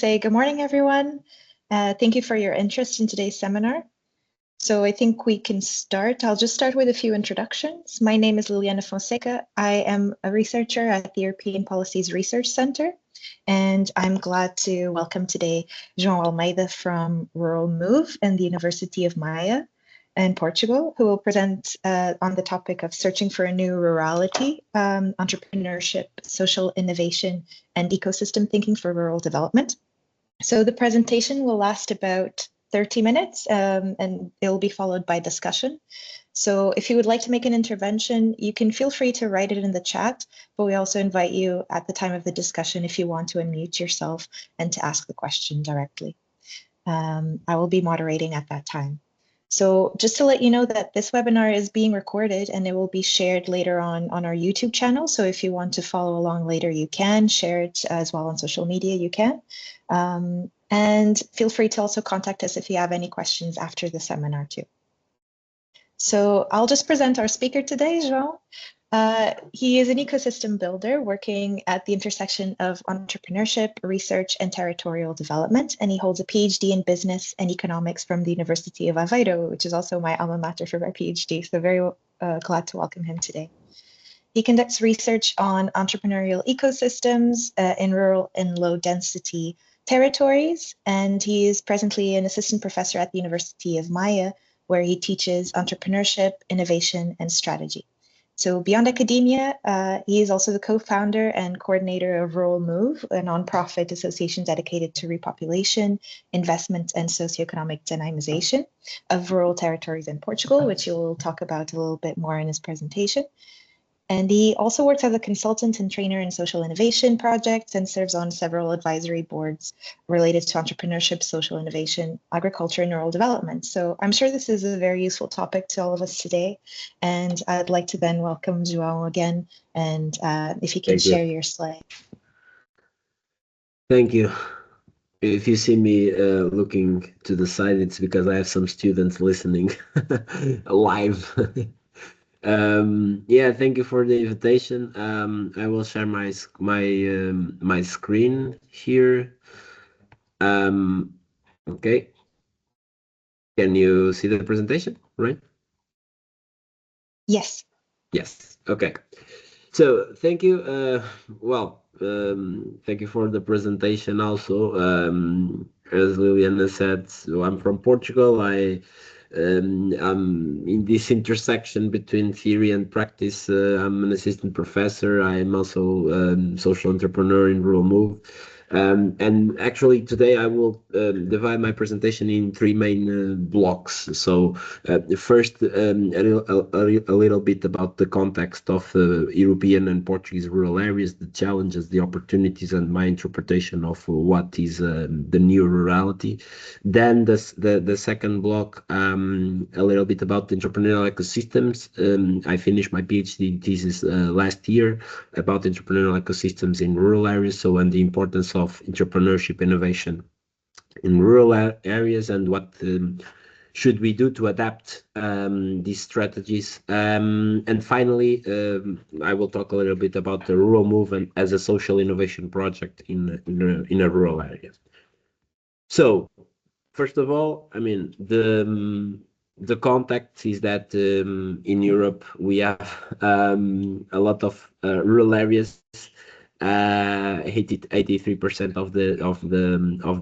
say good morning, everyone. Thank you for your interest in today's seminar. So I think we can start. I'll just start with a few introductions. My name is Liliana Fonseca. I am a researcher at the European Policies Research Center, and I'm glad to welcome today João Almeida from Rural Move and the University of Maia in Portugal, who will present on the topic of searching for a new rurality, entrepreneurship, social innovation, and ecosystem thinking for rural development. So the presentation will last about 30 minutes and it will be followed by discussion. So if you would like to make an intervention, you can feel free to write it in the chat, but we also invite you at the time of the discussion if you want to unmute yourself and to ask the question directly. I will be moderating at that time. So just to let you know that this webinar is being recorded and it will be shared later on our YouTube channel. So if you want to follow along later, you can share it as well on social media, you can. And feel free to also contact us if you have any questions after the seminar too. So I'll just present our speaker today, João. He is an ecosystem builder working at the intersection of entrepreneurship, research, and territorial development, and he holds a PhD in business and economics from the University of Aveiro, which is also my alma mater for my PhD, so very glad to welcome him today. He conducts research on entrepreneurial ecosystems in rural and low-density territories, and he is presently an assistant professor at the University of Maia, where he teaches entrepreneurship, innovation, and strategy. So beyond academia, he is also the co-founder and coordinator of Rural Move, a nonprofit association dedicated to repopulation, investment, and socioeconomic dynamization of rural territories in Portugal, which he'll talk about a little bit more in his presentation. And he also works as a consultant and trainer in social innovation projects and serves on several advisory boards related to entrepreneurship, social innovation, agriculture, and rural development. So I'm sure this is a very useful topic to all of us today. And I'd like to then welcome João again. And if you can share your slide. Thank you. If you see me looking to the side, it's because I have some students listening live. Yeah, thank you for the invitation. I will share my screen here. Okay. Can you see the presentation, right? Yes. Yes. Okay. So thank you. Thank you for the presentation also. As Liliana said, so I'm from Portugal. I'm in this intersection between theory and practice. I'm an assistant professor. I'm also social entrepreneur in Rural Move. And actually today I will divide my presentation in three main blocks. So first, a little bit about the context of European and Portuguese rural areas, the challenges, the opportunities, and my interpretation of what is the new rurality. Then the second block, a little bit about the entrepreneurial ecosystems. I finished my PhD thesis last year about entrepreneurial ecosystems in rural areas, and the importance of entrepreneurship innovation in rural areas and what should we do to adapt these strategies. And finally, I will talk a little bit about the Rural Movement as a social innovation project in a rural area. So, first of all, I mean, the context is that in Europe we have a lot of rural areas. 83% of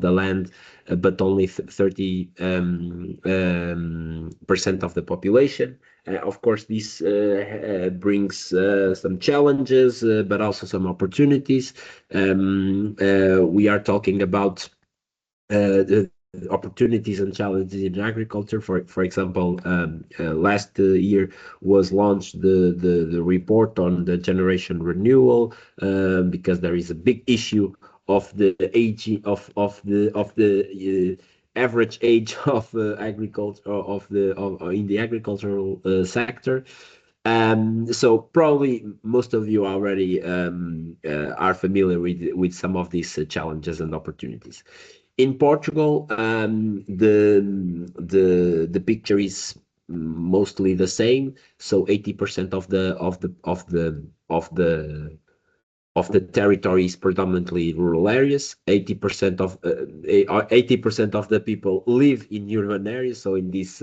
the land, but only 30% of the population. Of course, this brings some challenges, but also some opportunities. We are talking about the opportunities and challenges in agriculture. For example, last year was launched the report on the generation renewal, because there is a big issue of the aging of the average age of agriculture in the agricultural sector. So probably most of you already are familiar with some of these challenges and opportunities. In Portugal, the picture is mostly the same. So 80% the territory is predominantly rural areas. 80% of 80% of the people live in urban areas, so in these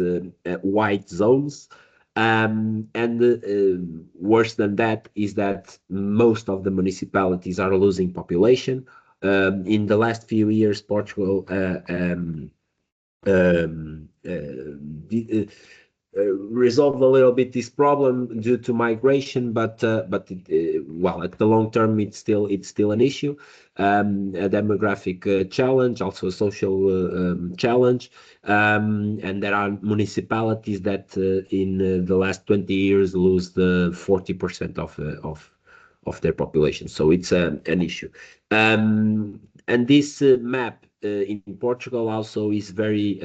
white zones. And worse than that is that most of the municipalities are losing population. In the last few years, Portugal resolved a little bit this problem due to migration, but well, at the long term, it's still an issue, a demographic challenge, also a social challenge, and there are municipalities that in the last 20 years lose the 40% of their population. So it's an issue, and this map in Portugal also is very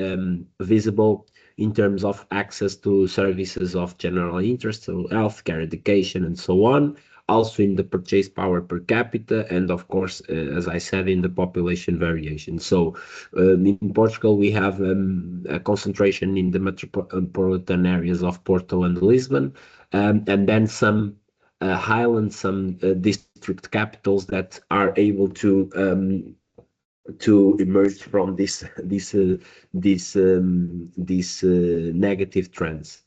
visible in terms of access to services of general interest, so healthcare, education, and so on. Also in the purchase power per capita, and of course, as I said, in the population variation. So in Portugal, we have a concentration in the metropolitan areas of Porto and Lisbon, and then some highlands, some district capitals that are able to emerge from this negative trends.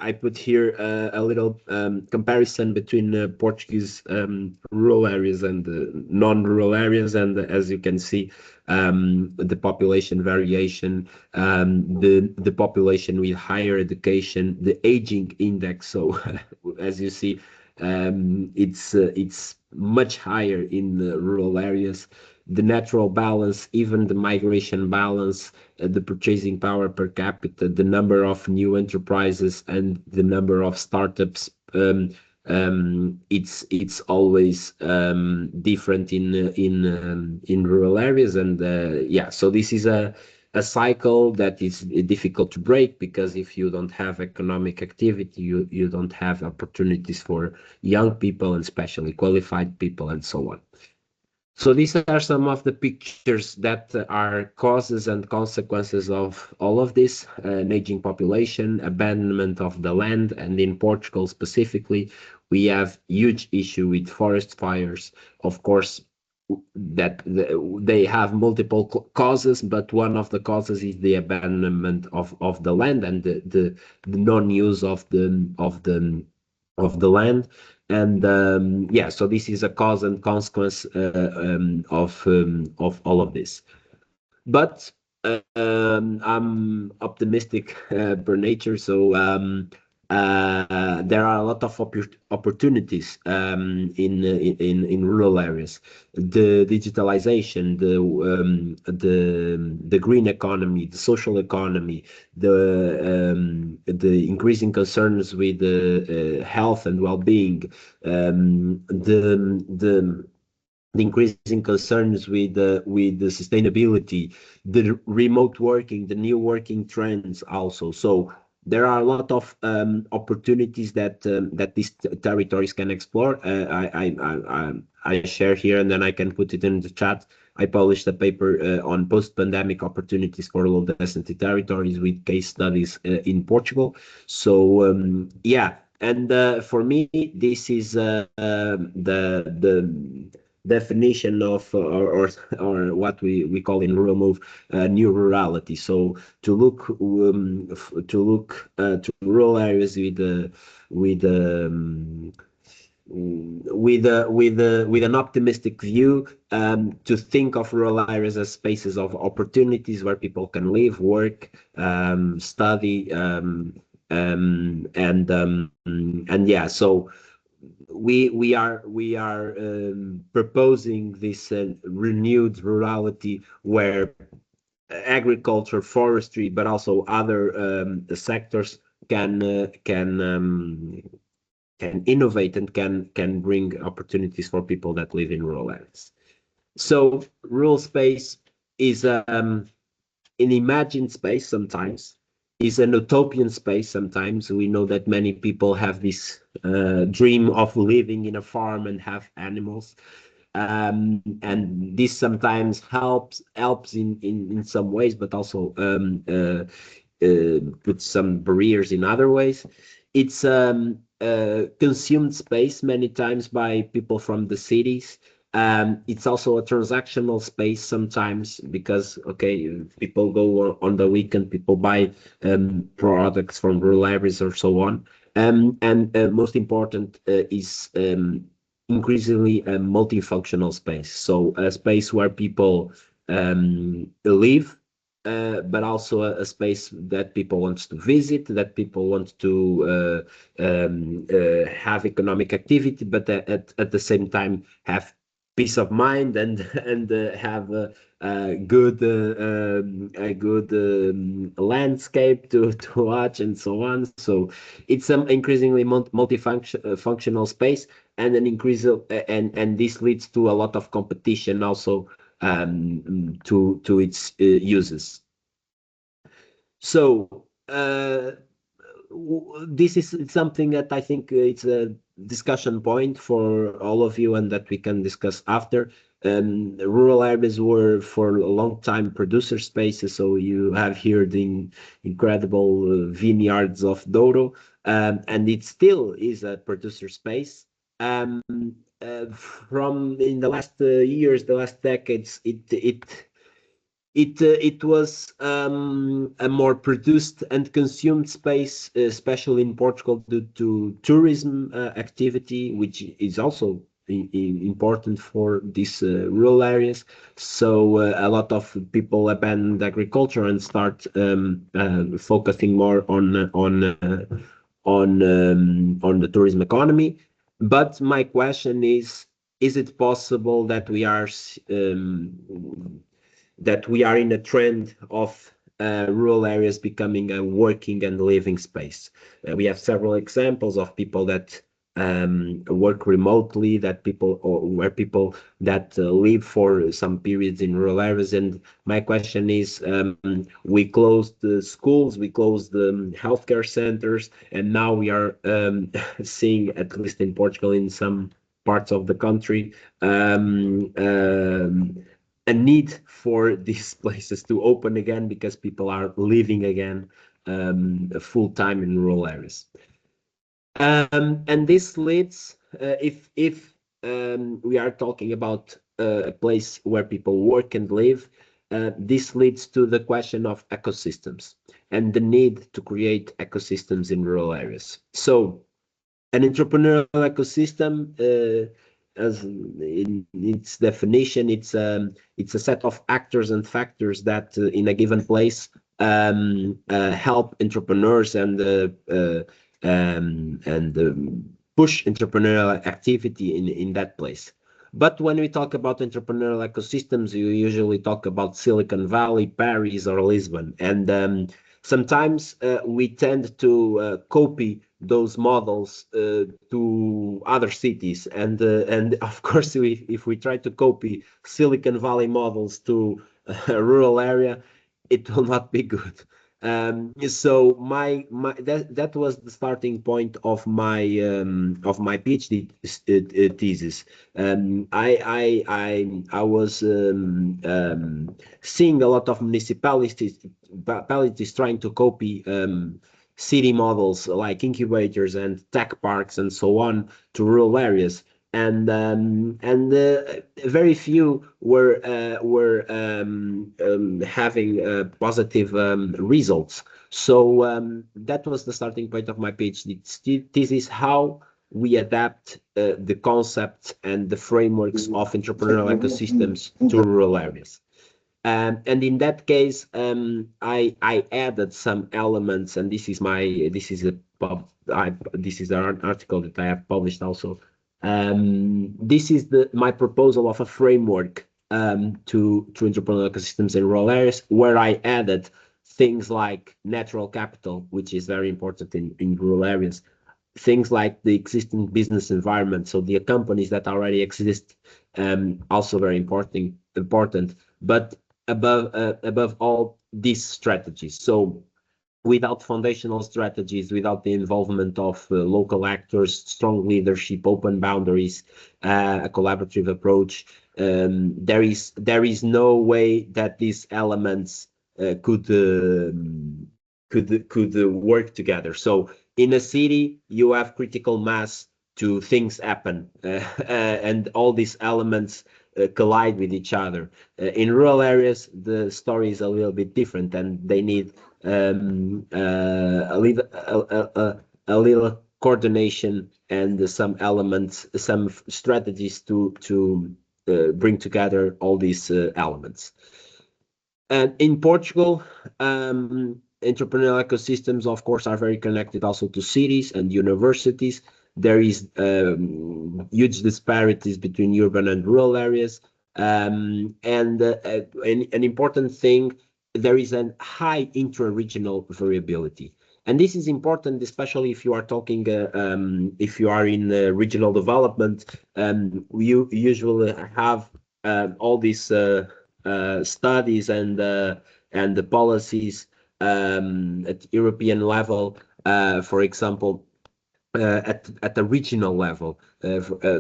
I put here a little comparison between Portuguese rural areas and non-rural areas, and as you can see, the population variation, the population with higher education, the aging index. So as you see, it's much higher in rural areas. The natural balance, even the migration balance, the purchasing power per capita, the number of new enterprises, and the number of startups. It's always different in rural areas, and yeah. So this is a cycle that is difficult to break, because if you don't have economic activity, you don't have opportunities for young people, and especially qualified people, and so on. So these are some of the pictures that are causes and consequences of all of this: an aging population, abandonment of the land, and in Portugal specifically, we have huge issue with forest fires. Of course, that they have multiple causes, but one of the causes is the abandonment of the land and the non-use of the land. And yeah, so this is a cause and consequence of all of this. But I'm optimistic per nature, so there are a lot of opportunities in rural areas. The digitalization, the green economy, the social economy, the increasing concerns with health and well-being, the increasing concerns with the sustainability, the remote working, the new working trends also. So there are a lot of opportunities that these territories can explore. I share here, and then I can put it in the chat. I published a paper on post-pandemic opportunities for low density territories with case studies in Portugal. So yeah, and for me, this is the definition of or what we call in Rural Move new rurality. So to look to rural areas with an optimistic view, to think of rural areas as spaces of opportunities where people can live, work, study, and yeah. So we are proposing this renewed rurality where agriculture, forestry, but also other sectors can innovate and can bring opportunities for people that live in rural areas. So rural space is an imagined space sometimes, is an utopian space sometimes. We know that many people have this dream of living in a farm and have animals, and this sometimes helps in some ways, but also puts some barriers in other ways. It's consumed space many times by people from the cities. It's also a transactional space sometimes because, okay, people go on the weekend, people buy products from rural areas or so on. And most important is increasingly a multifunctional space. So a space where people live, but also a space that people want to visit, that people want to have economic activity, but at the same time have peace of mind and have a good landscape to watch and so on. So it's an increasingly functional space, and an increase and this leads to a lot of competition also to its uses. So this is something that I think it's a discussion point for all of you and that we can discuss after. Rural areas were for a long time producer spaces, so you have here the incredible vineyards of Douro, and it still is a producer space. From in the last years, the last decades, it was a more produced and consumed space, especially in Portugal, due to tourism activity, which is also important for these rural areas. So a lot of people abandoned agriculture and start focusing more on the tourism economy. But my question is it possible that we are in a trend of rural areas becoming a working and living space? We have several examples of people that work remotely, where people that live for some periods in rural areas. And my question is, we closed the schools, we closed the healthcare centers, and now we are seeing, at least in Portugal, in some parts of the country, a need for these places to open again because people are living again full time in rural areas. And this leads, if we are talking about a place where people work and live, this leads to the question of ecosystems and the need to create ecosystems in rural areas. So an entrepreneurial ecosystem, as in its definition, it's a set of actors and factors that in a given place help entrepreneurs and push entrepreneurial activity in that place. But when we talk about entrepreneurial ecosystems, you usually talk about Silicon Valley, Paris, or Lisbon, and sometimes we tend to copy those models to other cities, and of course, if we try to copy Silicon Valley models to a rural area, it will not be good. So that was the starting point of my PhD thesis. I was seeing a lot of municipalities trying to copy city models like incubators and tech parks and so on to rural areas, and very few were having positive results. So that was the starting point of my PhD thesis: how we adapt the concepts and the frameworks of entrepreneurial ecosystems to rural areas. And in that case, I added some elements, and this is an article that I have published also. This is my proposal of a framework to entrepreneurial ecosystems in rural areas, where I added things like natural capital, which is very important in rural areas, things like the existing business environment, so the companies that already exist, also very important, but above all, these strategies. So without foundational strategies, without the involvement of local actors, strong leadership, open boundaries, a collaborative approach, there is no way that these elements could work together. So In a city, you have critical mass to things happen, and all these elements collide with each other. In rural areas, the story is a little bit different, and they need a little coordination and some elements, some strategies to bring together all these elements. And in Portugal, entrepreneurial ecosystems, of course, are very connected also to cities and universities. There is huge disparities between urban and rural areas. And an important thing, there is a high intra-regional variability. And this is important, especially if you are talking, if you are in regional development. You usually have all these studies and the policies at European level, for example, at the regional level,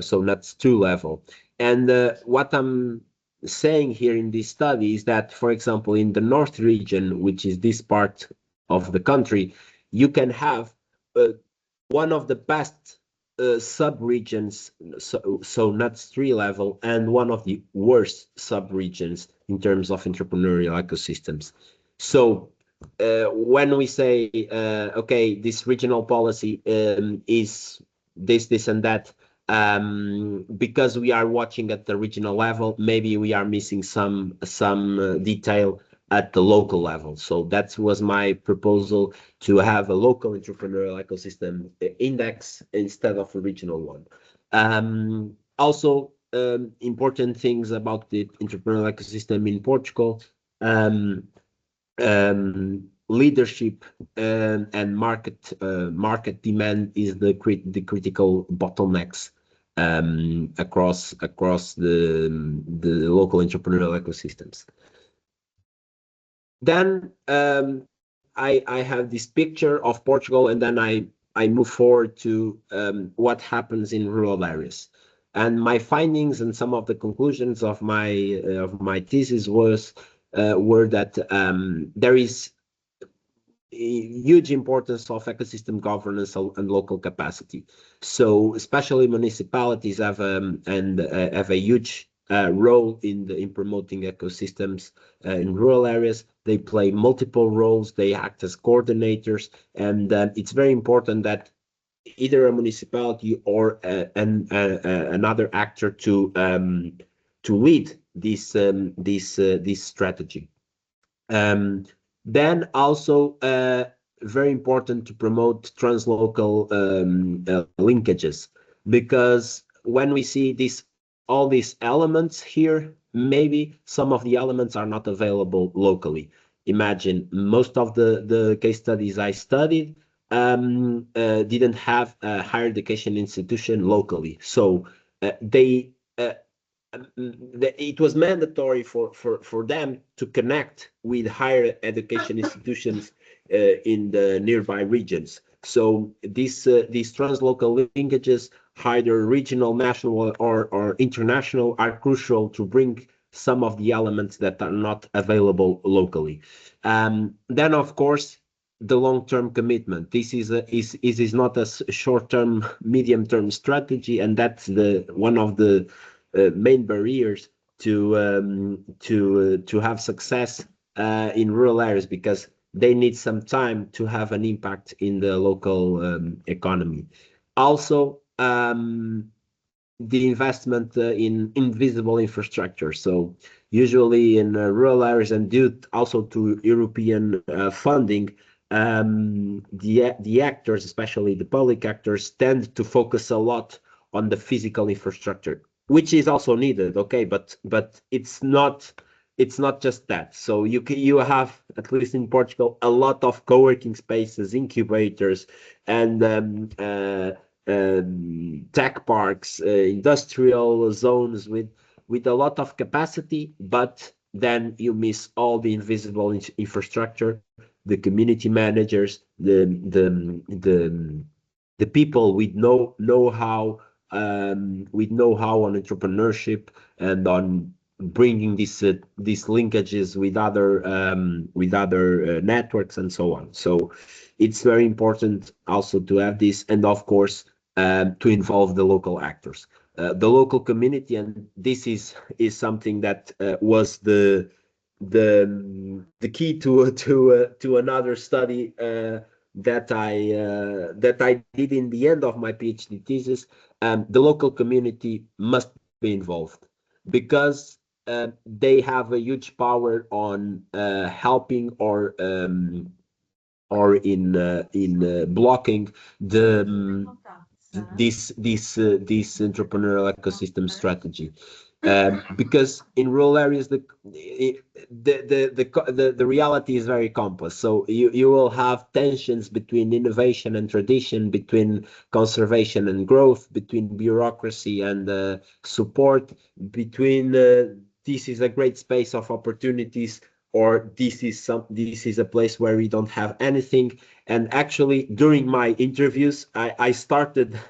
so that's two level. And what I'm saying here in this study is that, for example, in the North region, which is this part of the country, you can have one of the best sub-regions, so NUTS 3 level, and one of the worst sub-regions in terms of entrepreneurial ecosystems. So when we say, okay, this regional policy is this and that, because we are watching at the regional level, maybe we are missing some detail at the local level. So that was my proposal, to have a local entrepreneurial ecosystem index instead of a regional one. Also, important things about the entrepreneurial ecosystem in Portugal, leadership and market demand is the critical bottlenecks across the local entrepreneurial ecosystems. Then I have this picture of Portugal, and then I move forward to what happens in rural areas. And my findings and some of the conclusions of my thesis were that there is huge importance of ecosystem governance and local capacity. So especially municipalities have a huge role in promoting ecosystems in rural areas. They play multiple roles. They act as coordinators, and it's very important that either a municipality or another actor to lead this strategy. Then also very important to promote translocal linkages, because when we see all these elements here, maybe some of the elements are not available locally. Imagine most of the case studies I studied didn't have a higher education institution locally, so it was mandatory for them to connect with higher education institutions in the nearby regions. So these translocal linkages, either regional, national, or international, are crucial to bring some of the elements that are not available locally. Then, of course, the long-term commitment. This is not a short-term, medium-term strategy, and that's one of the main barriers to have success in rural areas, because they need some time to have an impact in the local economy. Also, the investment in invisible infrastructure. So usually in rural areas, and due also to European funding, the actors, especially the public actors, tend to focus a lot on the physical infrastructure, which is also needed, okay, but it's not just that. So you have, at least in Portugal, a lot of co-working spaces, incubators, and tech parks, industrial zones with a lot of capacity, but then you miss all the invisible infrastructure, the community managers, the people with know-how on entrepreneurship and on bringing these linkages with other networks and so on. So it's very important also to have this, and of course to involve the local actors, the local community, and this is something that was the key to another study that I did in the end of my PhD thesis. The local community must be involved because they have a huge power on helping or in blocking this entrepreneurial ecosystem strategy. Because in rural areas the reality is very complex. So you will have tensions between innovation and tradition, between conservation and growth, between bureaucracy and support, between this is a great space of opportunities, or this is a place where we don't have anything. And actually, during my interviews, I started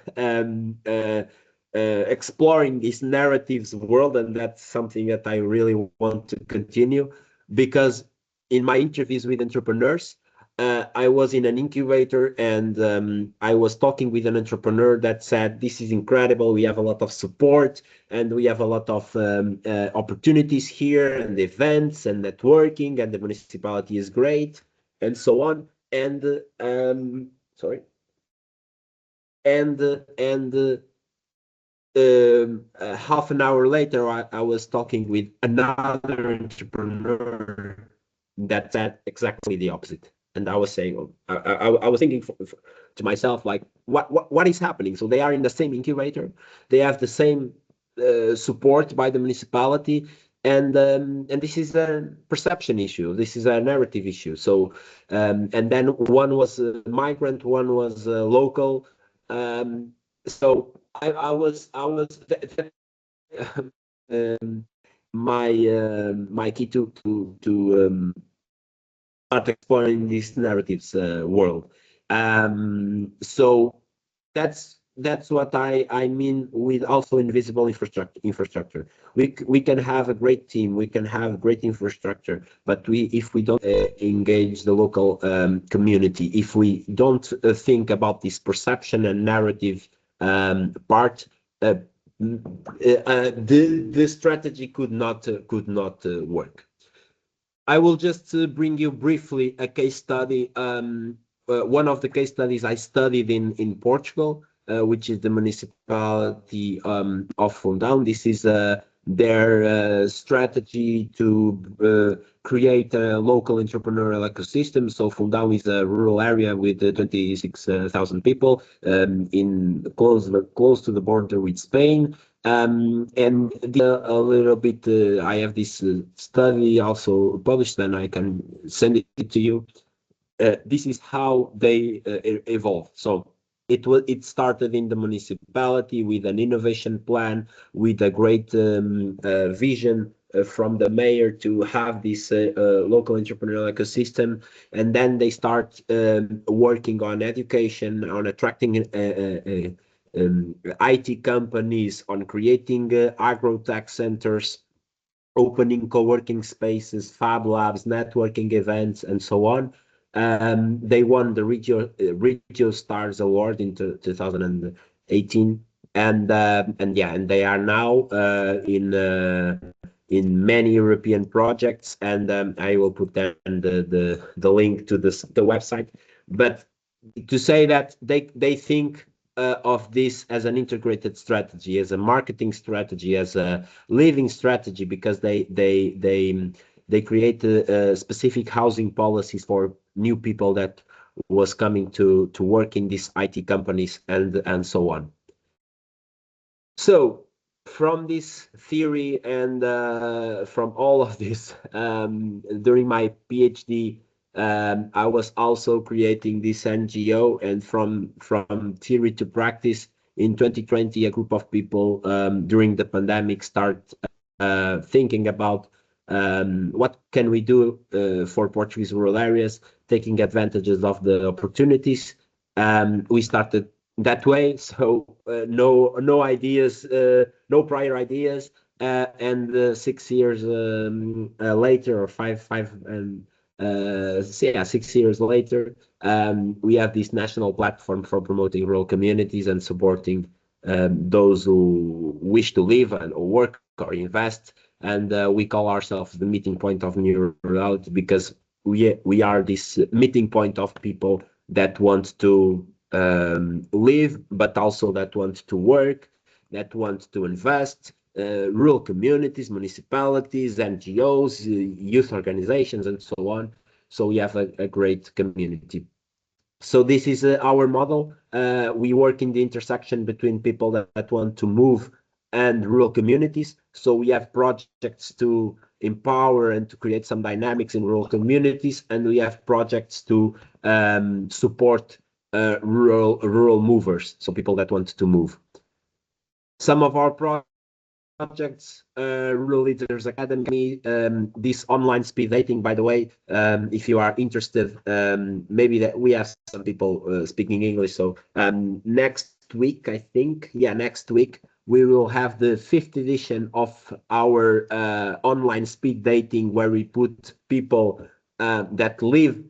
exploring this narratives world, and that's something that I really want to continue, because in my interviews with entrepreneurs, I was in an incubator, and I was talking with an entrepreneur that said, this is incredible, we have a lot of support, and we have a lot of opportunities here, and events and networking, and the municipality is great, and so on. And half an hour later, I was talking with another entrepreneur that said exactly the opposite. And I was saying, I was thinking to myself, like, what is happening? So they are in the same incubator, they have the same support by the municipality, and this is a perception issue. This is a narrative issue. So and then one was a migrant, one was local. So I was my key to start exploring this narratives world. So that's what I mean with also invisible infrastructure. We can have a great team, we can have great infrastructure, but if we don't engage the local community, if we don't think about this perception and narrative part, the strategy could not work. I will just bring you briefly a case study. One of the case studies I studied in Portugal, which is the municipality of Fundão. This is their strategy to create a local entrepreneurial ecosystem. So Fundão is a rural area with 26,000 people in close to the border with Spain. And a little bit, I have this study also published, and I can send it to you. This is how they evolved. So it started in the municipality with an innovation plan, with a great vision from the mayor to have this local entrepreneurial ecosystem, and then they start working on education, on attracting IT companies, on creating agro-tech centers, opening co-working spaces, fab labs, networking events, and so on. They won the Regio Stars Award in 2018, and they are now in many European projects, and I will put down the link to the website. But to say that they think of this as an integrated strategy, as a marketing strategy, as a living strategy, because they create specific housing policies for new people that was coming to work in these IT companies, and so on. So from this theory and from all of this, during my PhD, I was also creating this NGO, and from theory to practice, in 2020, a group of people during the pandemic start thinking about what can we do for Portuguese rural areas, taking advantages of the opportunities. We started that way, so no ideas, no prior ideas, and 6 years later, or 6 years later, we have this national platform for promoting rural communities and supporting those who wish to live or work or invest. And we call ourselves the meeting point of New Rurality, because we are this meeting point of people that want to live, but also that want to work, that want to invest, rural communities, municipalities, NGOs, youth organizations, and so on. So we have a great community. So this is our model. We work in the intersection between people that want to move and rural communities. So we have projects to empower and to create some dynamics in rural communities, and we have projects to support rural movers, so people that want to move. Some of our projects, Rural Leaders Academy, this online speed dating, by the way, if you are interested, maybe that we have some people speaking English. So next week, I think, next week, we will have the 5th edition of our online speed dating, where we put people that live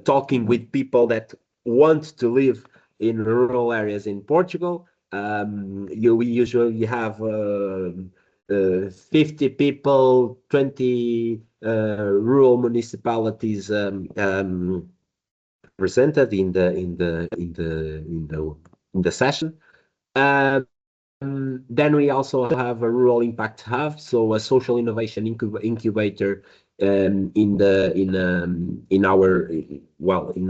talking with people that want to live in rural areas in Portugal. We usually have 50 people, 20 rural municipalities presented in the session. Then we also have a rural impact hub, so a social innovation incubator in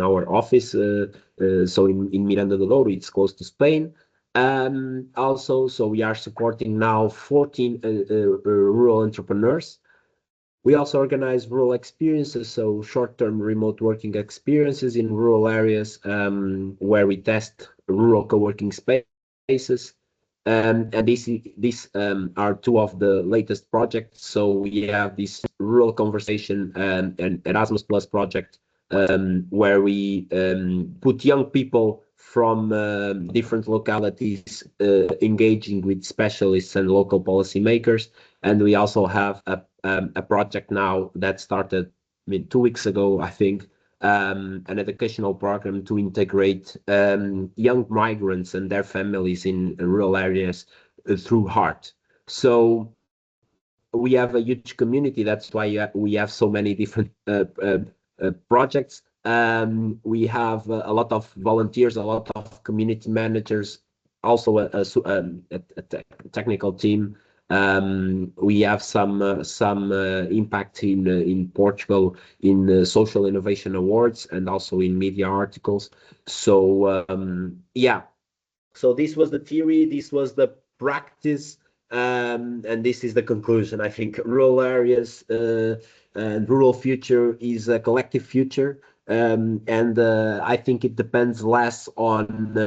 our office. So in Miranda do Douro, it's close to Spain. Also, so we are supporting now 14 rural entrepreneurs. We also organize rural experiences, so short-term remote working experiences in rural areas, where we test rural co-working spaces. And these are two of the latest projects. So we have this rural conversation and Erasmus Plus project, where we put young people from different localities engaging with specialists and local policymakers. And we also have a project now that started 2 weeks ago, I think, an educational program to integrate young migrants and their families in rural areas through heart. So we have a huge community. That's why we have so many different projects. We have a lot of volunteers, a lot of community managers, also a technical team. We have some impact in Portugal in social innovation awards and also in media articles. So so this was the theory, this was the practice, and this is the conclusion. I think rural areas and rural future is a collective future, and I think it depends less on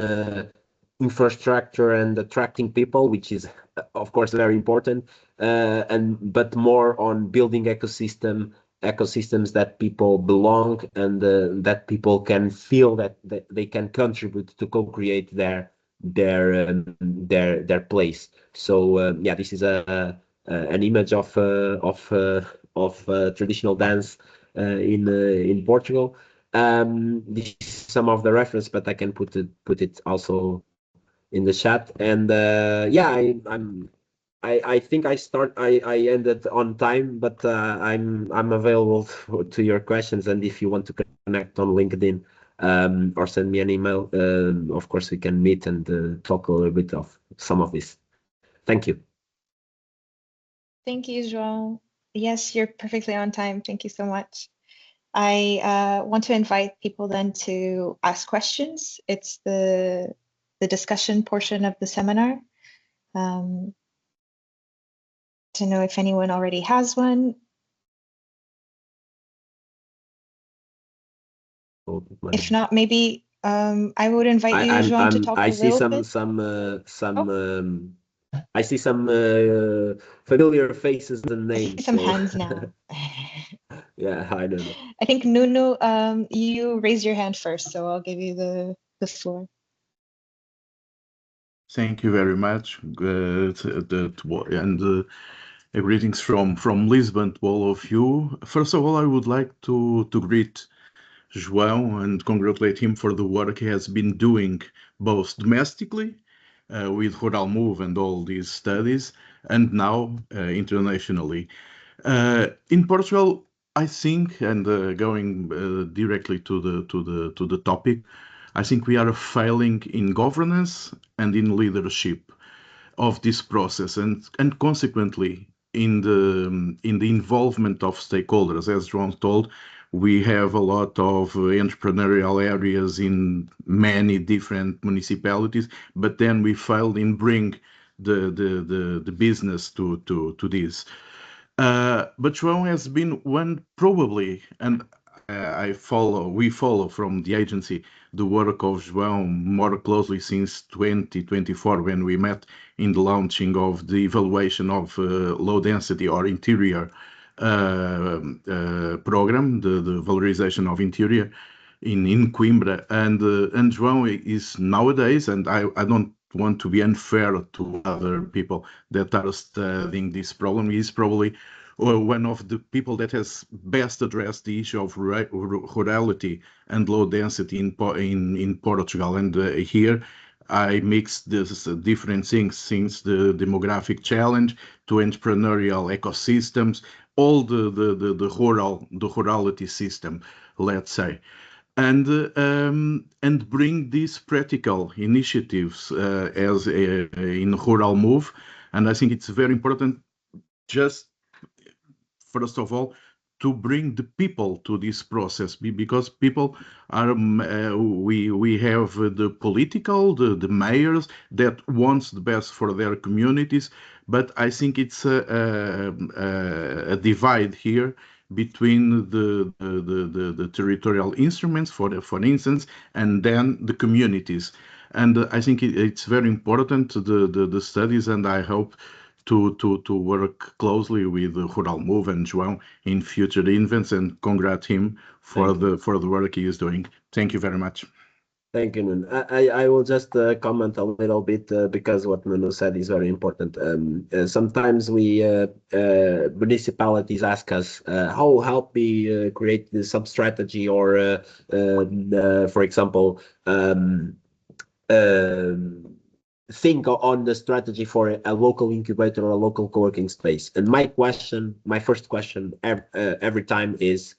infrastructure and attracting people, which is of course very important, but more on building ecosystems that people belong, and that people can feel that they can contribute to co-create their place. So this is an image of traditional dance in Portugal. This is some of the reference, but I can put it also in the chat. And I think I ended on time, but I'm available to your questions, and if you want to connect on LinkedIn or send me an email, of course we can meet and talk a little bit of some of this. Thank you. Thank you, João. Yes, you're perfectly on time. Thank you so much. I want to invite people then to ask questions. It's the discussion portion of the seminar. To know if anyone already has one. If not, maybe I would invite you, João, to talk a little bit. I see some familiar faces and names. I see some hands now. Yeah, I don't know. I think Nuno, you raised your hand first, so I'll give you the floor. Thank you very much. Greetings from Lisbon to all of you. First of all, I would like to greet João and congratulate him for the work he has been doing both domestically with Rural Move and all these studies, and now internationally. In Portugal, I think, and going directly to the topic, I think we are failing in governance and in leadership of this process, and consequently in the involvement of stakeholders. As João told, we have a lot of entrepreneurial areas in many different municipalities, but then we failed in bring the business to this. But João has been one probably, and we follow from the agency the work of João more closely since 2024 when we met in the launching of the evaluation of low density or interior program, the valorization of interior in Coimbra, and João is nowadays, and I don't want to be unfair to other people that are studying this problem. He's probably one of the people that has best addressed the issue of rurality and low density in Portugal. And here I mix this different things, since the demographic challenge to entrepreneurial ecosystems, all the rurality system, let's say. And bring these practical initiatives as in Rural Move. And I think it's very important, just first of all, to bring the people to this process, because people are, we have the political, the mayors that wants the best for their communities, but I think it's a divide here between the territorial instruments, for instance, and then the communities. And I think it's very important, the studies, and I hope to work closely with Rural Move and João in future events, and congratulate him for the work he is doing. Thank you very much. Thank you, Nuno. I will just comment a little bit because what Nuno said is very important. Sometimes municipalities ask us how help me create the sub-strategy, or for example, think on the strategy for a local incubator or a local co-working space. And my first question every time is,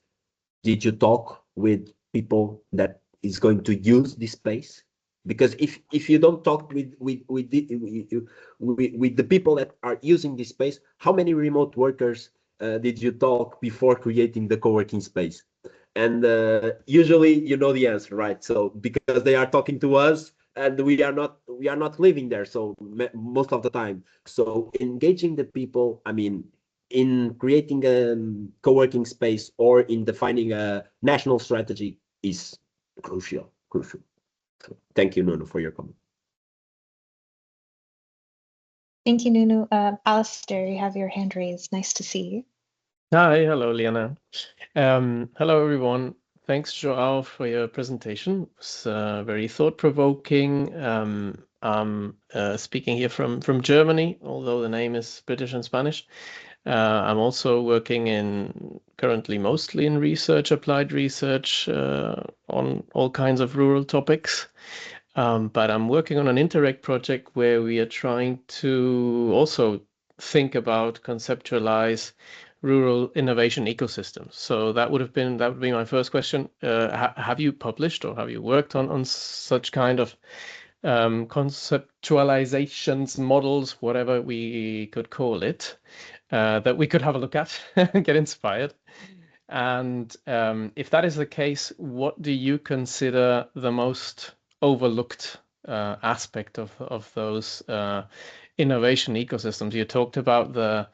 did you talk with people that is going to use this space? Because if you don't talk with the people that are using this space, how many remote workers did you talk before creating the co-working space? And usually you know the answer, right? So because they are talking to us, and we are not living there, so most of the time. So engaging the people, I mean, in creating a co-working space or in defining a national strategy is crucial. So thank you, Nuno, for your comment. Thank you, Nuno. Alistair, you have your hand raised. Nice to see you. Hi, hello, Liana. Hello, everyone. Thanks, João, for your presentation. It's very thought-provoking. I'm speaking here from Germany, although the name is British and Spanish. I'm also working currently mostly in research, applied research on all kinds of rural topics. But I'm working on an Interact project where we are trying to also think about, conceptualize rural innovation ecosystems. So that would be my first question. Have you published or have you worked on such kind of conceptualizations, models, whatever we could call it, that we could have a look at and get inspired? And if that is the case, what do you consider the most overlooked aspect of those innovation ecosystems? You talked about the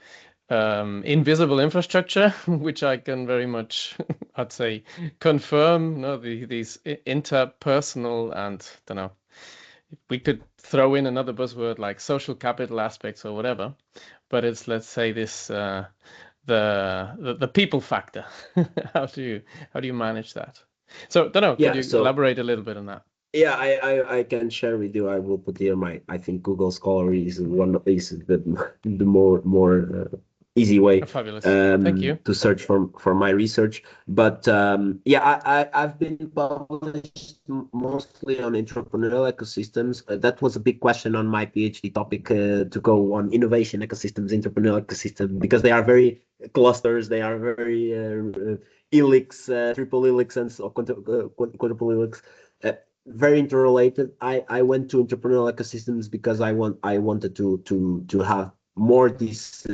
invisible infrastructure, which I can very much, I'd say, confirm. No, these interpersonal, and don't know, we could throw in another buzzword like social capital aspects or whatever, but it's, let's say, this the people factor. How do you manage that? So don't know. Could you elaborate a little bit on that? Yeah, I can share with you. I will put here I think Google Scholar is the more easy way Fabulous. Thank you. to search for my research. But yeah, I've been published mostly on entrepreneurial ecosystems. That was a big question on my PhD topic to go on innovation ecosystems, entrepreneurial ecosystem, because they are very clusters. They are very helix, triple helix, and so quadruple helix. Very interrelated. I went to entrepreneurial ecosystems because I wanted to have more this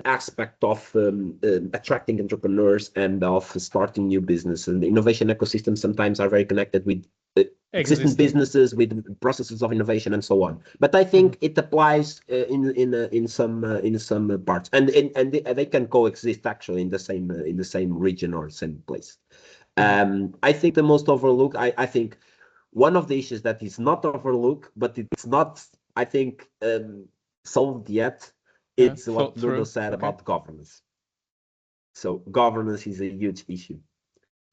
aspect of attracting entrepreneurs and of starting new business. And innovation ecosystems sometimes are very connected with existing businesses, with processes of innovation, and so on. But I think it applies in some parts, and they can coexist actually in the same region or same place. I think the most overlooked, I think one of the issues that is not overlooked, but it's not, I think, solved yet, it's what Nuno said about governance. So governance is a huge issue.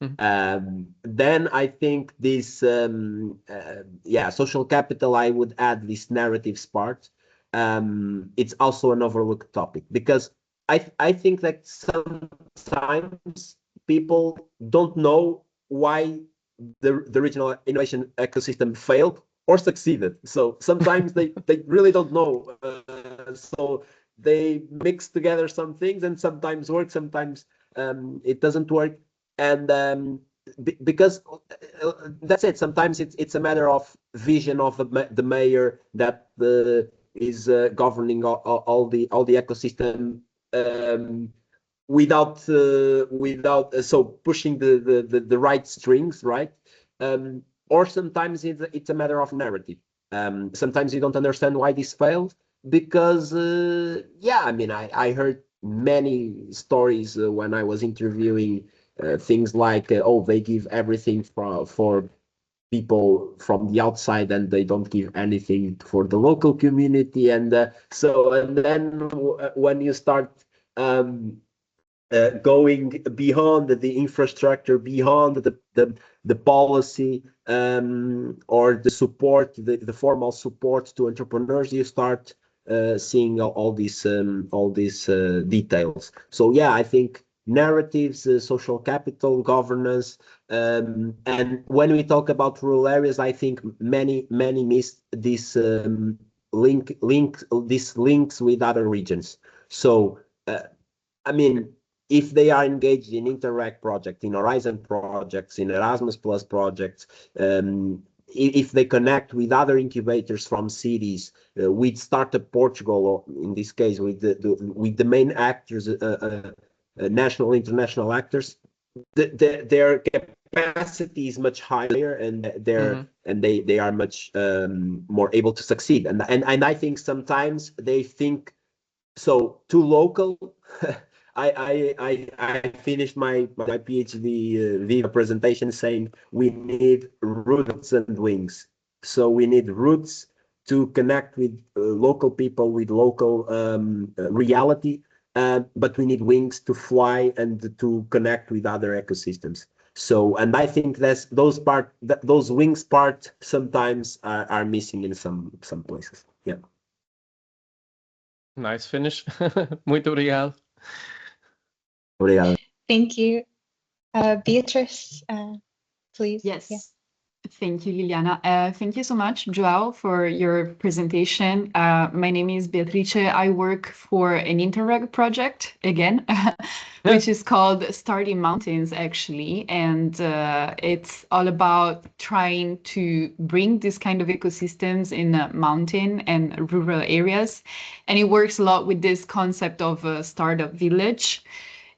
Then I think this, social capital, I would add this narratives part. It's also an overlooked topic because I think that sometimes people don't know why the regional innovation ecosystem failed or succeeded. So sometimes they really don't know. So they mix together some things and sometimes work, sometimes it doesn't work. And because that's it. Sometimes it's a matter of vision of the mayor that is governing all the ecosystem. Without so pushing the right strings, right? Or sometimes it's a matter of narrative. Sometimes you don't understand why this failed because I mean I heard many stories when I was interviewing things like they give everything for people from the outside and they don't give anything for the local community, and then when you start going beyond the infrastructure, beyond the policy or the support, the formal support to entrepreneurs, you start seeing all these details. So yeah, I think narratives, social capital, governance, and when we talk about rural areas, I think many miss this these links with other regions. So I mean, if they are engaged in Interact project, in Horizon projects, in Erasmus Plus projects, if they connect with other incubators from cities, with Startup Portugal, or in this case with the main actors, national, international actors, their capacity is much higher, and they are much more able to succeed. And I think sometimes they think so too local. I finished my PhD Viva presentation saying we need roots and wings. So we need roots to connect with local people, with local reality, but we need wings to fly and to connect with other ecosystems. So, and I think those wings part sometimes are missing in some places. Yeah. Nice finish. Muito obrigado. Obrigado. Thank you. Beatrice, please. Yes. Yeah. Thank you, Liliana. Thank you so much, João, for your presentation. My name is Beatrice. I work for an Interreg project, again, which is called Starting Mountains, actually. And it's all about trying to bring this kind of ecosystems in mountain and rural areas. And it works a lot with this concept of a startup village.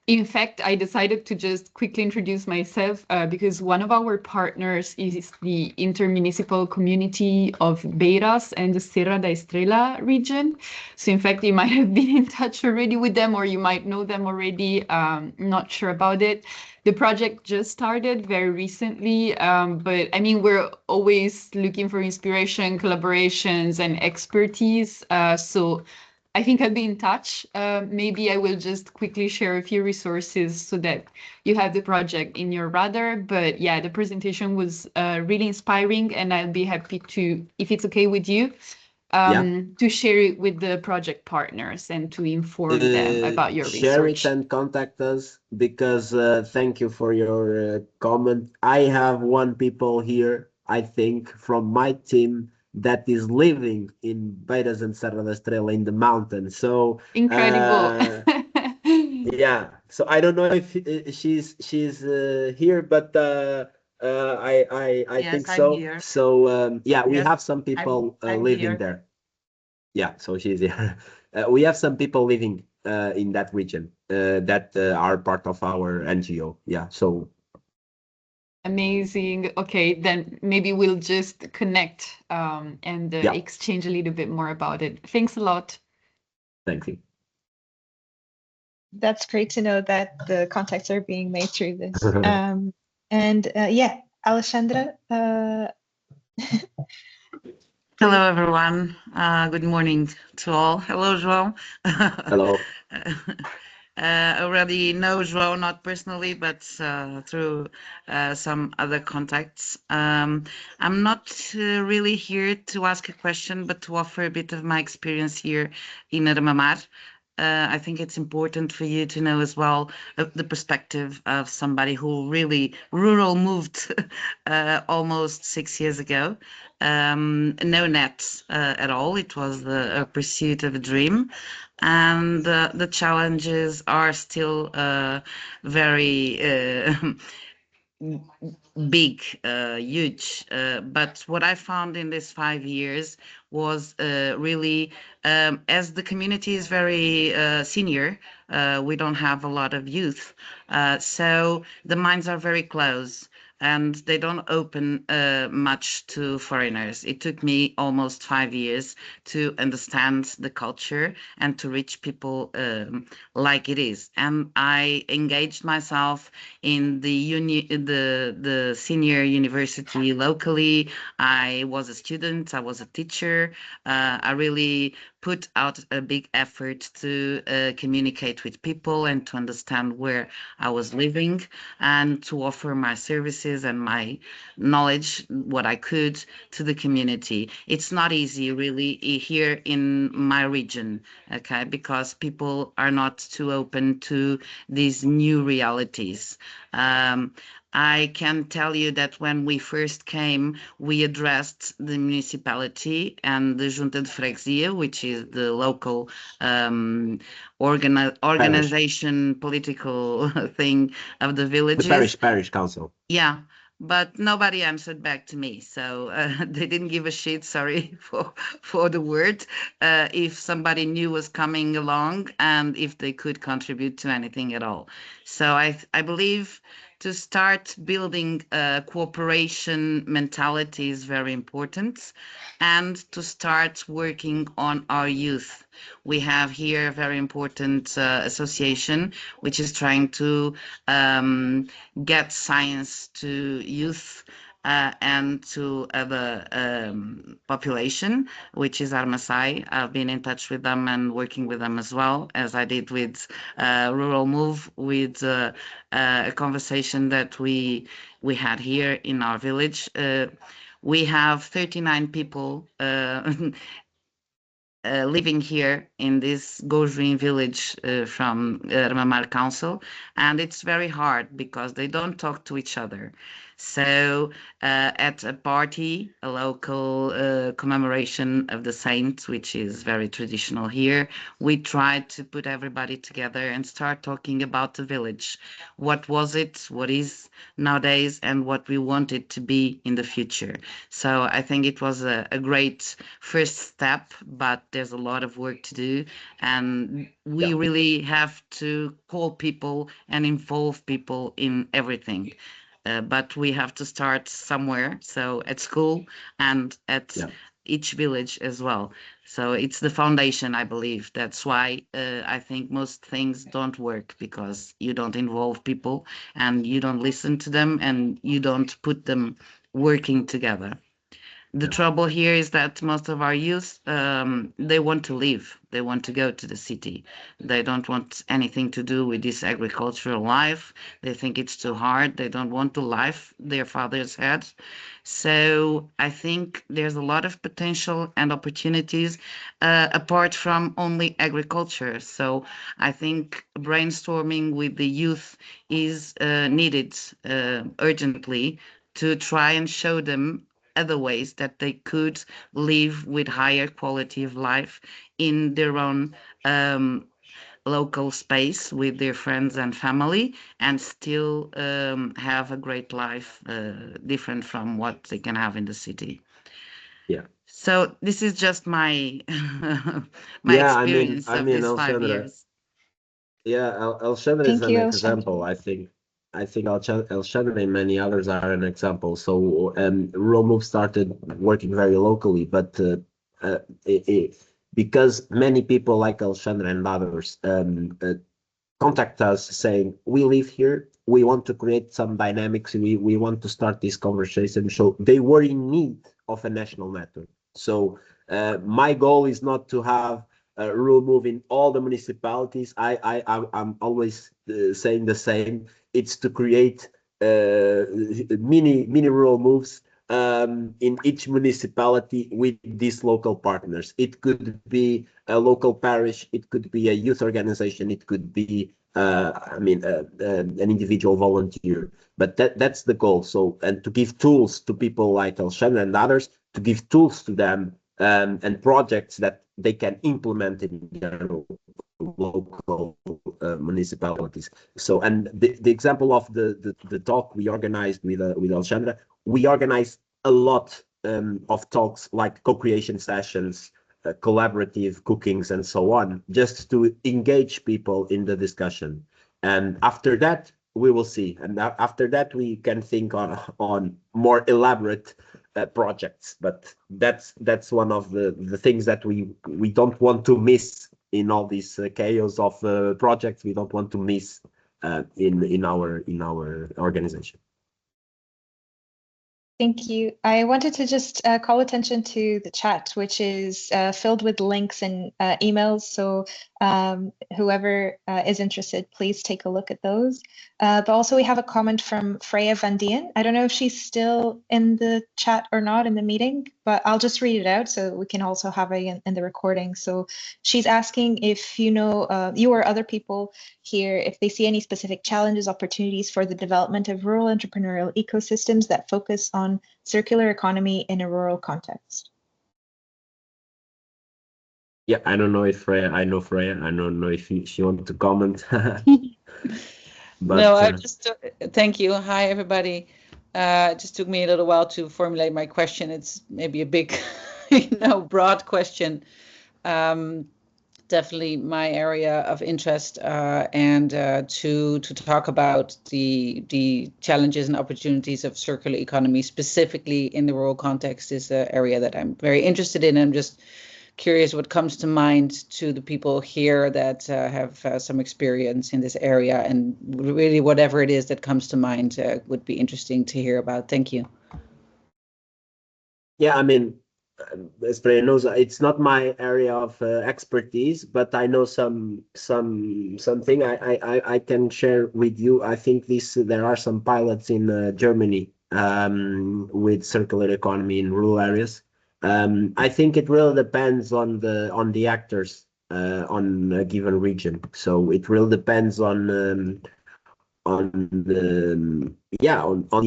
In fact, I decided to just quickly introduce myself because one of our partners is the intermunicipal community of Beiras and the Serra da Estrela region. So in fact, you might have been in touch already with them, or you might know them already. Not sure about it. The project just started very recently, but I mean, we're always looking for inspiration, collaborations, and expertise. So I think I'll be in touch. Maybe I will just quickly share a few resources so that you have the project in your radar. But yeah, the presentation was really inspiring, and I'll be happy to, if it's okay with you, to share it with the project partners and to inform them about your share research. it and contact us, because thank you for your comment. I have one people here, I think, from my team that is living in Beiras and Serra da Estrela in the mountains. So Incredible. yeah, so I don't know if she's here, but I Yes, think I'm so. here. So yeah, we Yes, have some people I'm living here. there. Yeah, so she's here. We have some people living in that region that are part of our NGO. Yeah, so Amazing. Okay, then maybe we'll just connect and yeah, exchange a little bit more about it. Thanks a lot. thank you. That's great to know that the contacts are being made through this. And yeah, Alexandra, Hello, everyone. Good morning to all. Hello, João. Hello. I already know João, not personally, but through some other contacts. I'm not really here to ask a question, but to offer a bit of my experience here in Armamar. I think it's important for you to know as well the perspective of somebody who really rural moved almost 6 years ago. No nets at all. It was a pursuit of a dream. And the challenges are still very big, huge. But what I found in these 5 years was really, as the community is very senior, we don't have a lot of youth. So the minds are very close, and they don't open much to foreigners. It took me almost 5 years to understand the culture and to reach people like it is. And I engaged myself in the senior university locally. I was a student, I was a teacher. I really put out a big effort to communicate with people and to understand where I was living and to offer my services and my knowledge, what I could, to the community. It's not easy, really, here in my region, okay, because people are not too open to these new realities. I can tell you that when we first came, we addressed the municipality and the Junta de Freguesia, which is the local organization, political thing of the villages. The parish council. Yeah, but nobody answered back to me, so they didn't give a shit. Sorry for the word. If somebody new was coming along and if they could contribute to anything at all. So I believe to start building a cooperation mentality is very important, and to start working on our youth. We have here a very important association which is trying to get science to youth and to other population, which is Armasai. I've been in touch with them and working with them as well, as I did with Rural Move, with a conversation that we had here in our village. We have 39 people living here in this Gojuin village from Armamar Council, and it's very hard because they don't talk to each other. So at a party, a local commemoration of the saint, which is very traditional here, we tried to put everybody together and start talking about the village. What was it, what is nowadays, and what we want it to be in the future. So I think it was a great first step, but there's a lot of work to do, and we really have to call people and involve people in everything. But we have to start somewhere, so at school and at each village as well. So it's the foundation, I believe. That's why I think most things don't work, because you don't involve people and you don't listen to them and you don't put them working together. The trouble here is that most of our youth, they want to leave. They want to go to the city. They don't want anything to do with this agricultural life. They think it's too hard. They don't want the life their fathers had. So I think there's a lot of potential and opportunities apart from only agriculture. So I think brainstorming with the youth is needed urgently to try and show them other ways that they could live with higher quality of life in their own local space with their friends and family, and still have a great life different from what they can have in the city. Yeah. So this is just my experience of these 5 years. Yeah, Alexandra is an example. I think Alexandra and many others are an example. So Rural Move started working very locally, but because many people like Alexandra and others contact us saying, we live here, we want to create some dynamics, we want to start this conversation. So they were in need of a national network. So my goal is not to have Rural Move in all the municipalities. I'm always saying the same. It's to create mini Rural Moves in each municipality with these local partners. It could be a local parish, it could be a youth organization, it could be an individual volunteer, but that's the goal. So, and to give tools to people like Alexandra and others, to give tools to them and projects that they can implement in their local municipalities. So, and the example of the talk we organized with Alexandra, we organized a lot of talks like co-creation sessions, collaborative cookings, and so on, just to engage people in the discussion. And after that, we will see. And after that, we can think on more elaborate projects. But that's one of the things that we don't want to miss in all this chaos of projects. We don't want to miss in our organization. Thank you. I wanted to just call attention to the chat, which is filled with links and emails. So whoever is interested, please take a look at those. But also we have a comment from Freya Van Dien. I don't know if she's still in the chat or not in the meeting, but I'll just read it out so we can also have it in the recording. So she's asking if you know, you or other people here, if they see any specific challenges, opportunities for the development of rural entrepreneurial ecosystems that focus on circular economy in a rural context. Yeah, I don't know if Freya, I know Freya, I don't know if she wants to comment. But, no, I just, thank you. Hi, everybody. It just took me a little while to formulate my question. It's maybe a big, broad question. Definitely my area of interest, and to talk about the challenges and opportunities of circular economy, specifically in the rural context, is an area that I'm very interested in. I'm just curious what comes to mind to the people here that have some experience in this area, and really whatever it is that comes to mind would be interesting to hear about. Thank you. Yeah, I mean, as Freya knows, it's not my area of expertise, but I know something I can share with you. I think there are some pilots in Germany with circular economy in rural areas. I think it really depends on the actors on a given region. So it really depends on the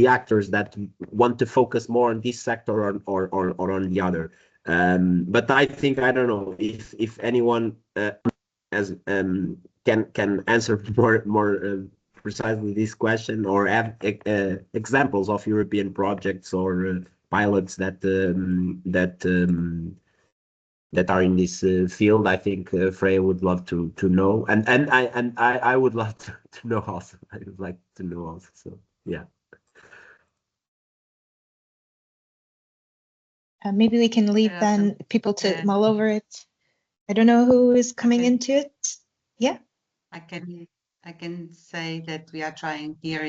actors that want to focus more on this sector or on the other. But I think, I don't know if anyone can answer more precisely this question, or have examples of European projects or pilots that are in this field. I think Freya would love to know, and I would love to know also. I would like to know also. So yeah. Maybe we can leave then people to mull over it. I don't know who is coming into it. Yeah. I can say that we are trying here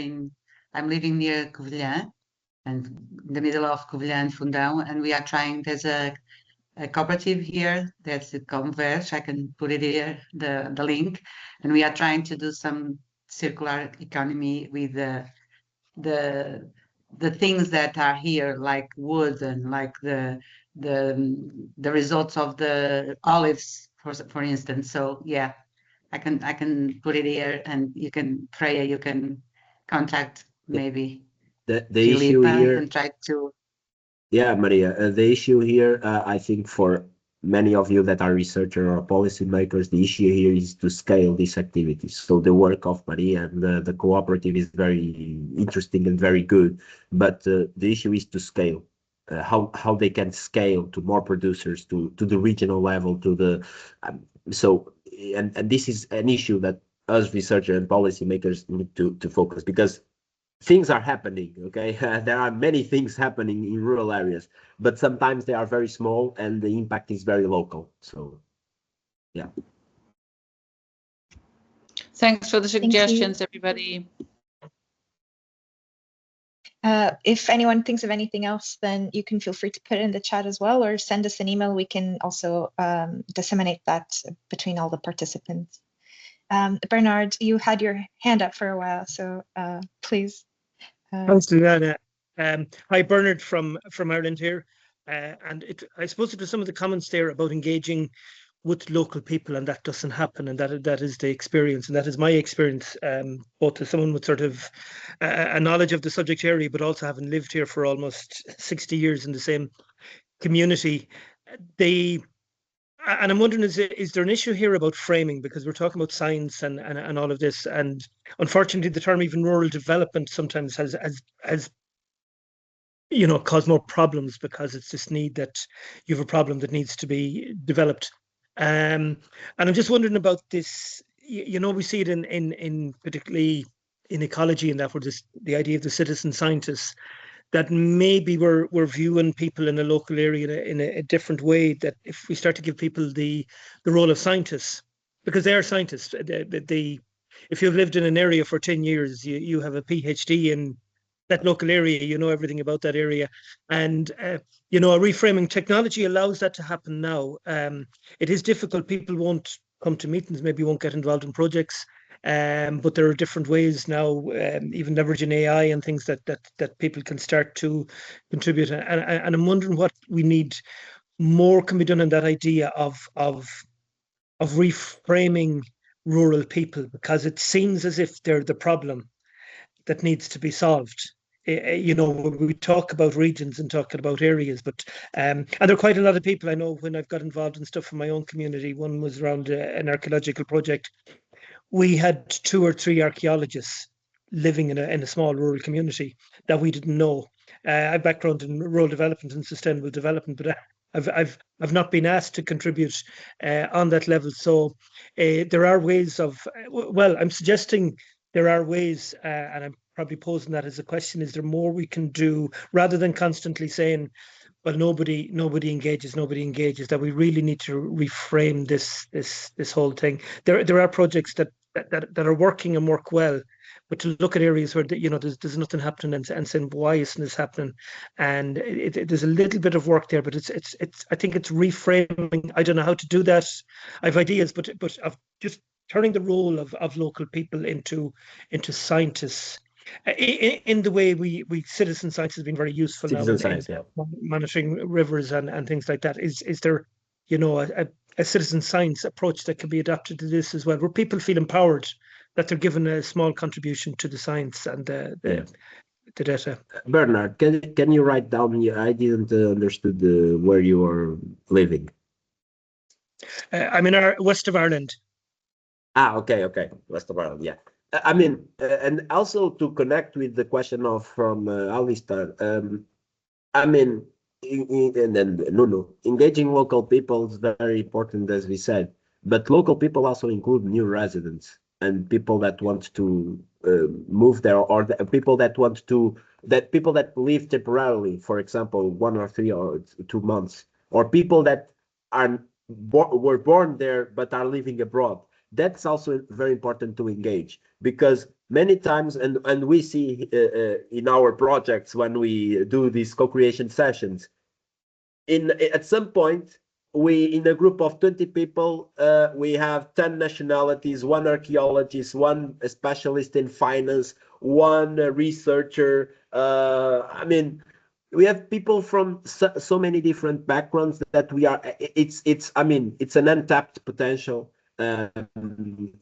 I'm living near Covilhã, and in the middle of Covilhã and Fundão, and we are trying. There's a cooperative here that's the Converge. I can put it here, the link, and we are trying to do some circular economy with the things that are here, like wood and like the results of the olives, for instance. So yeah, I can put it here, and you can, Freya, you can contact maybe the issue here, and try to. Yeah, Maria, the issue here, I think for many of you that are researchers or policymakers, the issue here is to scale these activities. So the work of Maria and the cooperative is very interesting and very good, but the issue is to scale. How they can scale to more producers, to the regional level, to the and this is an issue that us researchers and policymakers need to focus, because things are happening, okay? There are many things happening in rural areas, but sometimes they are very small and the impact is very local. So, yeah. Thanks for the suggestions, everybody. If anyone thinks of anything else, then you can feel free to put it in the chat as well, or send us an email. We can also disseminate that between all the participants. Bernard, you had your hand up for a while, so please. Thanks, Liliana. Hi, Bernard from Ireland here. And I suppose it was some of the comments there about engaging with local people, and that doesn't happen, and that is the experience, and that is my experience, both as someone with sort of a knowledge of the subject area, but also having lived here for almost 60 years in the same community. And I'm wondering, is there an issue here about framing? Because we're talking about science and all of this, and unfortunately the term even rural development sometimes has caused more problems, because it's this need that you have a problem that needs to be developed. And I'm just wondering about this. We see it in particularly in ecology, and that where the idea of the citizen scientists, that maybe we're viewing people in a local area in a different way, that if we start to give people the role of scientists, because they are scientists, if you've lived in an area for 10 years, you have a PhD in that local area, you know everything about that area. And, a reframing technology allows that to happen now. It is difficult. People won't come to meetings, maybe won't get involved in projects. But there are different ways now, even leveraging AI and things that people can start to contribute. And I'm wondering what we need more can be done in that idea of reframing rural people, because it seems as if they're the problem that needs to be solved. When we talk about regions and talking about areas, but and there are quite a lot of people I know when I've got involved in stuff in my own community. One was around an archaeological project. We had 2 or 3 archaeologists living in a small rural community that we didn't know. I have background in rural development and sustainable development, but I've not been asked to contribute on that level. So there are ways of, I'm suggesting there are ways, and I'm probably posing that as a question: is there more we can do, rather than constantly saying, well, nobody engages, that we really need to reframe this whole thing. There are projects that are working and work well, but to look at areas where there's nothing happening and saying, why isn't this happening? And there's a little bit of work there, but it's I think it's reframing. I don't know how to do that. I have ideas, but of just turning the role of local people into scientists. In the way we citizen science has been very useful citizen now science, in monitoring rivers and things like that. Is there a citizen science approach that can be adapted to this as well, where people feel empowered that they're given a small contribution to the science and the data? Bernard, can you write down? I didn't understood where you are living. I'm in west of Ireland. Okay, west of Ireland, yeah. I mean, and also to connect with the question from Alistair, I mean, and then Nuno, engaging local people is very important, as we said, but local people also include new residents and people that want to move there, or people that people that live temporarily, for example, 1 or 3 or 2 months, or people that were born there but are living abroad. That's also very important to engage, because many times, and we see in our projects when we do these co-creation sessions, at some point, in a group of 20 people, we have 10 nationalities, one archaeologist, one specialist in finance, one researcher. I mean, we have people from so many different backgrounds that it's an untapped potential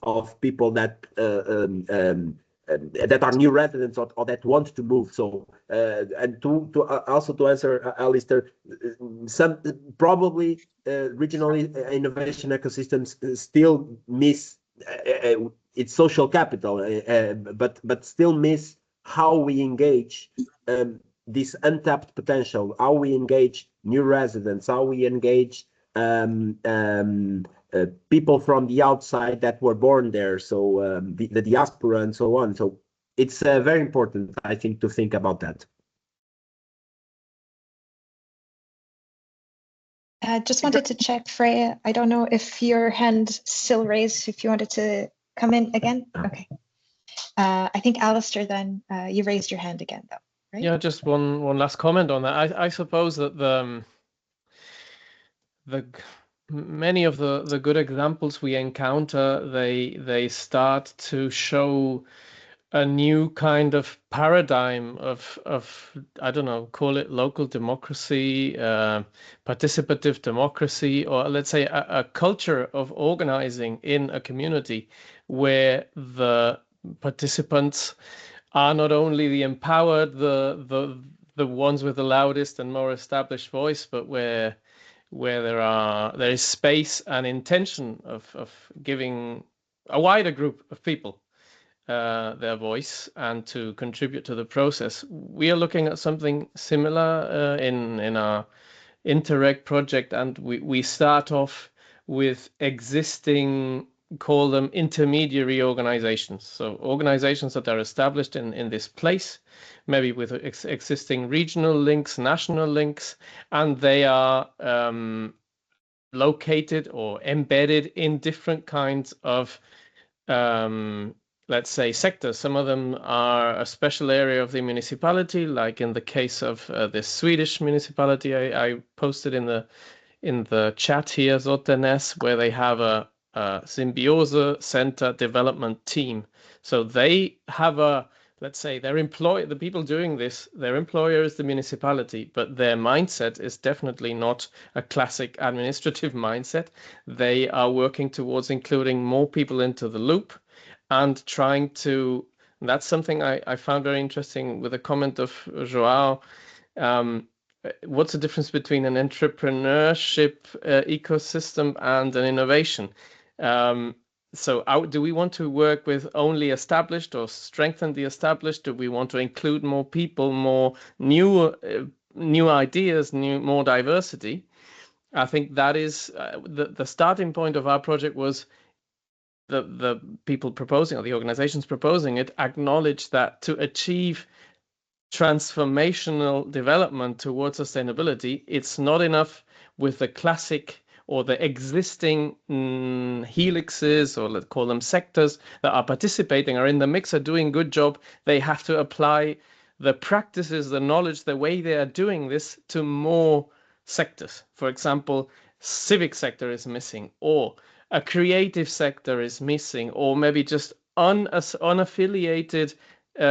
of people that that are new residents or that want to move. So and to also to answer Alistair, some probably regional innovation ecosystems still miss its social capital, but still miss how we engage this untapped potential, how we engage new residents, how we engage people from the outside that were born there, so the diaspora and so on. So it's very important, I think, to think about that. I just wanted to check, Freya. I don't know if your hand still raised, if you wanted to come in again. Okay. I think Alistair, then you raised your hand again, though, right? Yeah, just one last comment on that. I suppose that many of the good examples we encounter, they start to show a new kind of paradigm of I don't know, call it local democracy, participative democracy, or let's say a culture of organizing in a community where the participants are not only the empowered, the ones with the loudest and more established voice, but where there is space and intention of giving a wider group of people their voice and to contribute to the process. We are looking at something similar in our Interreg project, and we start off with existing, call them intermediary organizations. So organizations that are established in this place, maybe with existing regional links, national links, and they are located or embedded in different kinds of let's say sectors. Some of them are a special area of the municipality, like in the case of the Swedish municipality I posted in the chat here, Zotenes, where they have a Symbiose Center development team. So they have let's say the people doing this, their employer is the municipality, but their mindset is definitely not a classic administrative mindset. They are working towards including more people into the loop and trying to, that's something I found very interesting with a comment of João. What's the difference between an entrepreneurship ecosystem and an innovation? So do we want to work with only established or strengthen the established? Do we want to include more people, more new ideas, more diversity? I think that is the starting point of our project was the people proposing, or the organizations proposing it, acknowledge that to achieve transformational development towards sustainability, it's not enough with the classic or the existing helixes, or let's call them sectors, that are participating, are in the mix, are doing good job. They have to apply the practices, the knowledge, the way they are doing this to more sectors. For example, civic sector is missing, or a creative sector is missing, or maybe just unaffiliated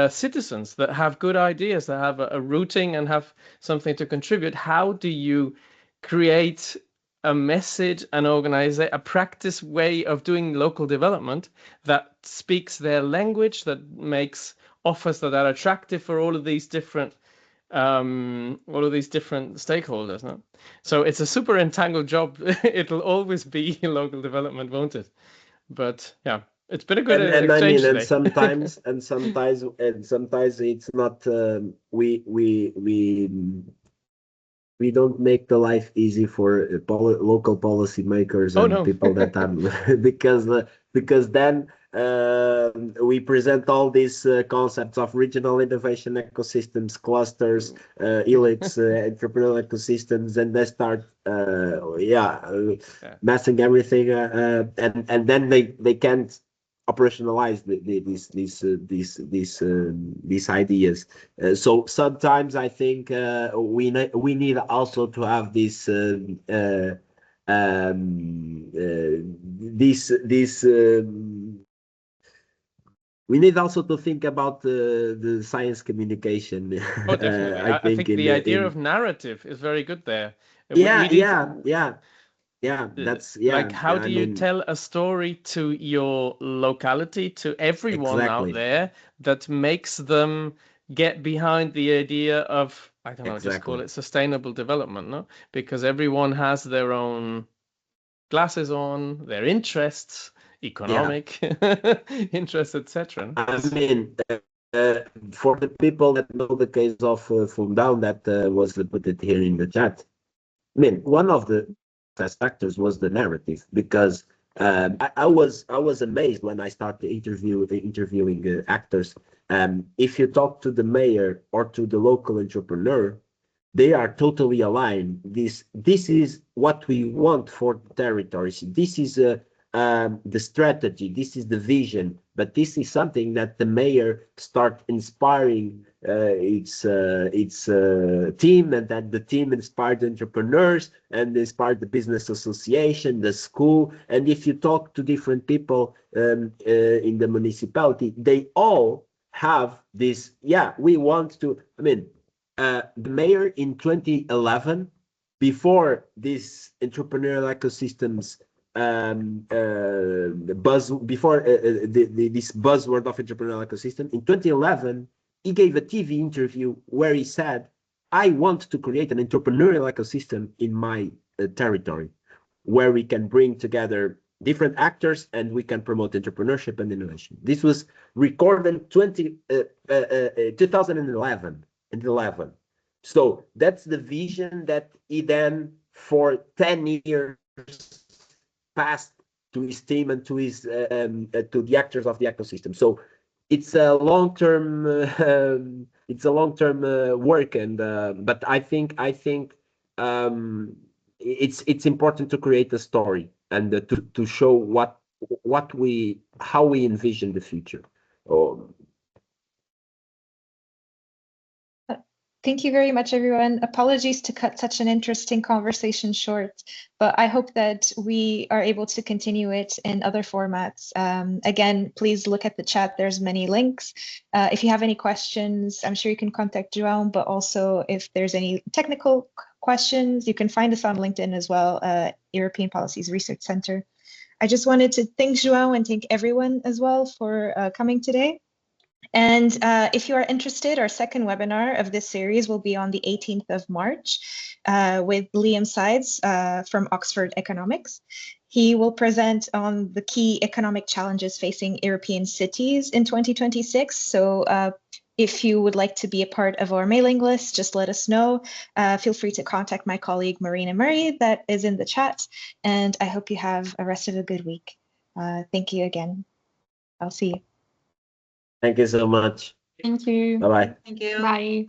citizens that have good ideas, that have a rooting and have something to contribute. How do you create a message, a practice way of doing local development that speaks their language, that makes offers that are attractive for all of these different stakeholders? No? So it's a super entangled job. It'll always be local development, won't it? But yeah, it's been a good exchange I mean, today. and sometimes it's not. We don't make the life easy for local policymakers and people that because then we present all these concepts of regional innovation ecosystems, clusters, helix, entrepreneurial ecosystems, and they start messing everything, and then they can't operationalize these ideas. So sometimes I think we need also to have this we need also to think about the science communication. Oh, definitely. I think the idea of narrative is very good there. That's like, how do you tell a story to your locality, to everyone out there, that makes them get behind the idea of, I don't know, just call it sustainable development, no? Because everyone has their own glasses on, their interests, economic interests, etc. I mean, for the people that know the case of Fundão that was put it here in the chat, I mean, one of the factors was the narrative, because I was amazed when I started interviewing actors. If you talk to the mayor or to the local entrepreneur, they are totally aligned. This is what we want for territories. This is the strategy. This is the vision. But this is something that the mayor start inspiring its team, and that the team inspired the entrepreneurs and inspired the business association, the school. And if you talk to different people in the municipality, they all have this. Yeah, we want to. I mean, the mayor in 2011, before this entrepreneurial ecosystems this buzzword of entrepreneurial ecosystem, in 2011, he gave a TV interview where he said, I want to create an entrepreneurial ecosystem in my territory, where we can bring together different actors and we can promote entrepreneurship and innovation. This was recorded 2011. So that's the vision that he then, for 10 years, passed to his team and to his to the actors of the ecosystem. So it's a long-term work, and but I think it's important to create a story and to show how we envision the future. Thank you very much, everyone. Apologies to cut such an interesting conversation short, but I hope that we are able to continue it in other formats. Again, please look at the chat. There's many links. If you have any questions, I'm sure you can contact João, but also if there's any technical questions, you can find us on LinkedIn as well, European Policies Research Center. I just wanted to thank João and thank everyone as well for coming today. And if you are interested, our second webinar of this series will be on the 18th of March with Liam Sides from Oxford Economics. He will present on the key economic challenges facing European cities in 2026. So if you would like to be a part of our mailing list, just let us know. Feel free to contact my colleague Marina Murray that is in the chat. And I hope you have a rest of a good week. Thank you again. I'll see you. Thank you so much. Thank you. Bye-bye. Thank you. Bye.